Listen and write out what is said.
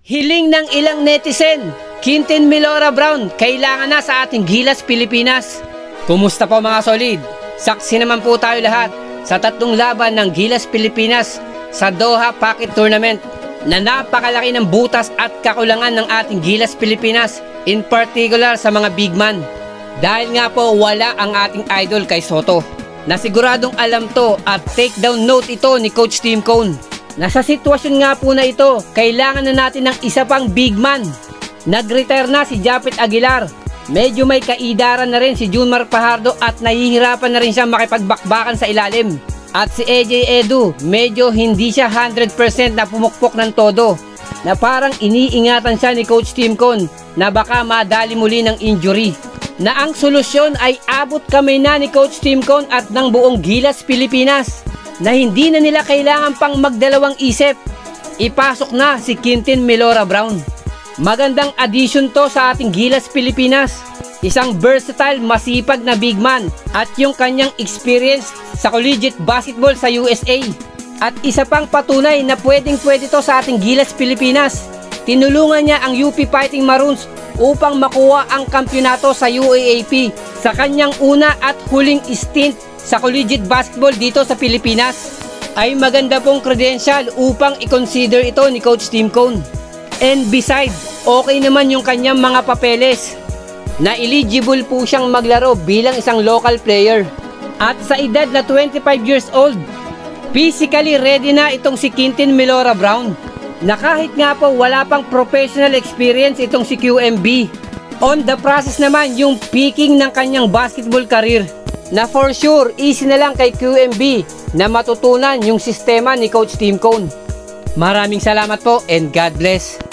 Hiling ng ilang netizen, Quintin Mellora Brown kailangan na sa ating Gilas Pilipinas. Kumusta po mga solid? Saksi naman po tayo lahat sa tatlong laban ng Gilas Pilipinas sa Doha Pocket Tournament na napakalaki ng butas at kakulangan ng ating Gilas Pilipinas, in particular sa mga big man. Dahil nga po wala ang ating idol kay Soto, na siguradong alam to at take down note ito ni Coach Tim Cone. Nasa sitwasyon nga po na ito, kailangan na natin ng isa pang big man. Nag-retire na si Japet Aguilar. Medyo may kaidaran na rin si Junmar Fajardo at nahihirapan na rin siya makipagbakbakan sa ilalim. At si AJ Edu, medyo hindi siya 100% na pumukpok ng todo, na parang iniingatan siya ni Coach Tim Cone na baka madali muli ng injury. Na ang solusyon ay abot kamay na ni Coach Tim Cone at ng buong Gilas Pilipinas, na hindi na nila kailangan pang magdalawang isip. Ipasok na si Quintin Mellora Brown. Magandang addition to sa ating Gilas Pilipinas. Isang versatile, masipag na big man at yung kanyang experience sa collegiate basketball sa USA. At isa pang patunay na pwedeng to sa ating Gilas Pilipinas. Tinulungan niya ang UP Fighting Maroons upang makuha ang kampyonato sa UAAP sa kanyang una at huling stint sa collegiate basketball dito sa Pilipinas. Ay maganda pong credential upang i-consider ito ni Coach Tim Cone. And beside, okay naman yung kanyang mga papeles, na eligible po siyang maglaro bilang isang local player. At sa edad na 25 years old, physically ready na itong si Quintin Mellora Brown, na kahit nga po wala pang professional experience itong si QMB. On the process naman yung peaking ng kanyang basketball career, na for sure easy na lang kay QMB na matutunan yung sistema ni Coach Tim Cone. Maraming salamat po and God bless.